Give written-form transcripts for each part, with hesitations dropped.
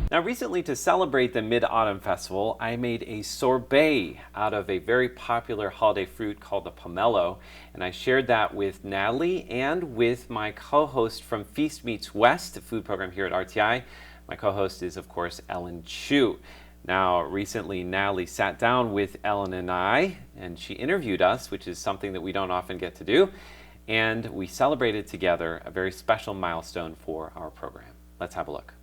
Now, recently, to celebrate the Mid-Autumn Festival, I made a sorbet out of a very popular holiday fruit called the pomelo, and I shared that with Natalie and with my co-host from Feast Meets West, the food program here at RTI. My co-host is, of course, Ellen Chu. Now, recently, Natalie sat down with Ellen and I, and she interviewed us, which is something that we don't often get to do, and we celebrated together a very special milestone for our program. Let's have a look.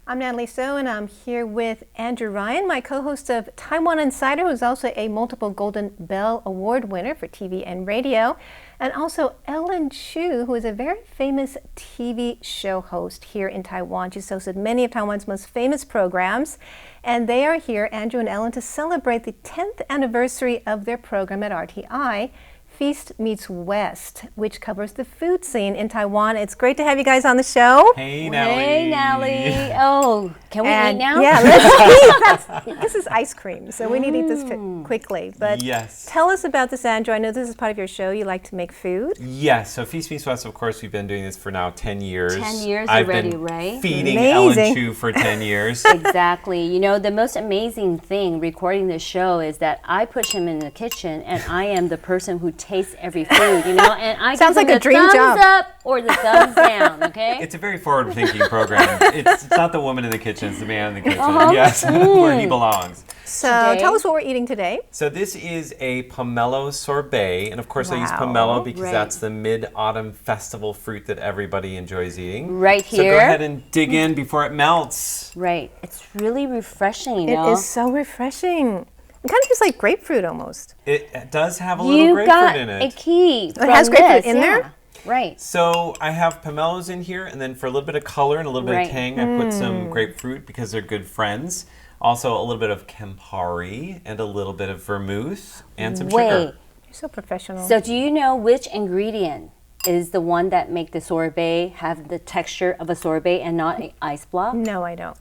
I'm Natalie Tso, and I'm here with Andrew Ryan, my co-host of Taiwan Insider, who's also a multiple Golden Bell Award winner for TV and radio, and also Ellen Chu, who is a very famous TV show host here in Taiwan. She's hosted many of Taiwan's most famous programs, and they are here, Andrew and Ellen, to celebrate the 10th anniversary of their program at RTI, Feast Meets West, which covers the food scene in Taiwan. It's great to have you guys on the show. Hey, Natalie. Hey, Natalie. Oh, can we eat now? Yeah, let's eat. This is ice cream, so we need to eat this quickly. But yes. Tell us about this, Andrew. I know this is part of your show. You like to make food. Yes, so Feast Meets West, of course, we've been doing this for now 10 years. 10 years I've already, been right? feeding Amazing. Ellen Chu for 10 years. Exactly. You know, the most amazing thing recording this show is that I push him in the kitchen and I am the person who tastes every food, you know, and I Sounds give him like a the dream thumbs job. up or the thumbs down, okay? It's a very forward-thinking program. It's not the woman in the kitchen, it's the man in the kitchen. Yes, where he belongs. So Today? tell us what we're eating today. So this is a pomelo sorbet, and of course I use Wow. pomelo because Right. that's the Mid-Autumn Festival fruit that everybody enjoys eating. Right So go here. ahead and dig in before it melts. Right. It's really refreshing, you It know. is so refreshing. It kind of tastes like grapefruit almost. It does have a little You grapefruit got in a it. key. It has from grapefruit this, in there? yeah. Right. So I have pomelos in here, and then for a little bit of color and a little bit Right. of tang, I put some grapefruit because they're good friends. Also a little bit of Campari and a little bit of vermouth and some Wait. sugar. You're so professional. So do you know which ingredient is the one that make the sorbet have the texture of a sorbet and not an ice block? No, I don't.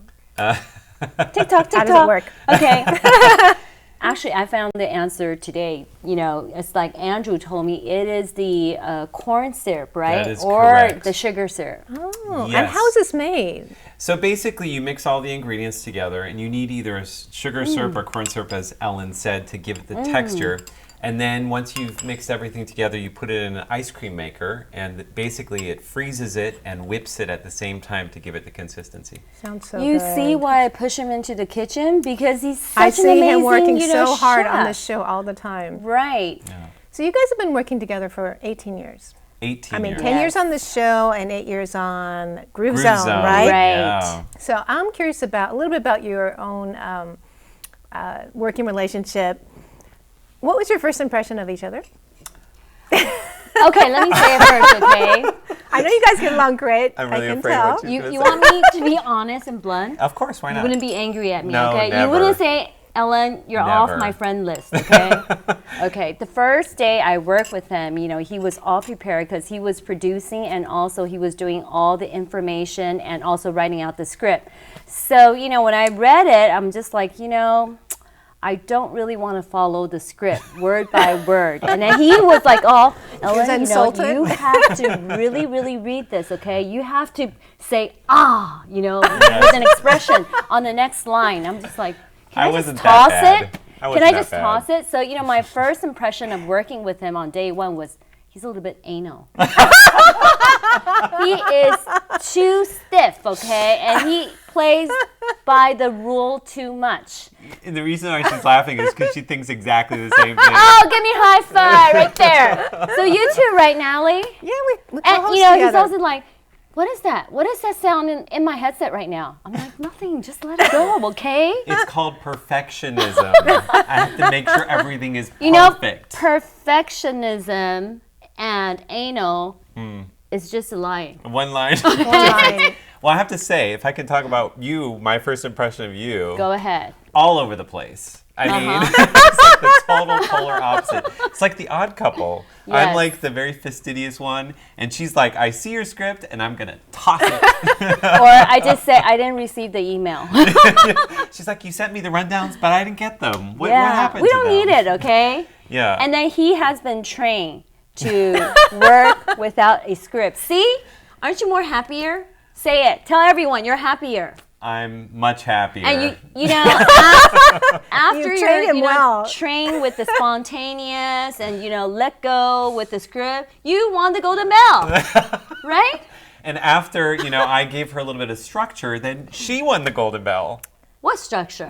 Tick tock, tick How tock. does it work? Okay. Actually, I found the answer today. You know, it's like Andrew told me it is the corn syrup, right? That is or correct. the sugar syrup. Oh, and Yes. how is this made? So basically you mix all the ingredients together and you need either a sugar syrup or corn syrup, as Ellen said, to give it the texture. And then once you've mixed everything together, you put it in an ice cream maker, and basically it freezes it and whips it at the same time to give it the consistency. Sounds so You good. see why I push him into the kitchen? Because he's such I an see amazing, him working you know, so hard on chef. this show all the time. Right. So you guys have been working together for 18 years. 18 I mean, years. 10 years Yes. on the show and 8 years on Groove Groove Zone, right? Right. Yeah. So I'm curious about a little bit about your own working relationship. What was your first impression of each other? Okay, let me say it first, okay? I know you guys get along great. I'm really I can afraid tell. what You want me to be honest and blunt? Of course, why You not? wouldn't be angry at me, No, okay? never. You wouldn't say, Ellen, you're off Never. my friend list, okay? Okay, the first day I worked with him, you know, he was all prepared because he was producing and also he was doing all the information and also writing out the script. So, you know, when I read it, I'm just like, you know, I don't really want to follow the script word by word. And then he was like, oh, Ellen, you know, insulted? you have to really, really read this, okay? You have to say, you know, with an expression on the next line. I'm just like, can I just wasn't that toss bad. it? I Can wasn't I that just bad. toss it? So, you know, my first impression of working with him on day one was he's a little bit anal. He is too stiff, okay? And he plays by the rule too much. And the reason why she's laughing is because she thinks exactly the same thing. Oh, give me a high five right there. So you two, right, Natalie? Yeah, we And, co-host you know, together. he's also like, what is that? What is that sound in my headset right now? I'm like, nothing, just let it go, okay? It's called perfectionism. I have to make sure everything is perfect. You know, perfectionism and anal is just a lie. One line. Fine. Well, I have to say, if I can talk about you, my first impression of you, Go ahead. all over the place. I mean, it's like the total polar opposite. It's like the odd couple. I'm Yes. like the very fastidious one, and she's like, I see your script, and I'm going to toss it. Or I just say, I didn't receive the email. She's like, you sent me the rundowns, but I didn't get them. What Yeah, happened we to don't them? need it, okay? Yeah. And then he has been trained to work without a script. See? Aren't you more happier? Say it. Tell everyone you're happier. I'm much happier. And you know, after You trained him well. train with the spontaneous and let go with the script, you won the golden bell, right? And after, I gave her a little bit of structure, then she won the golden bell. What structure?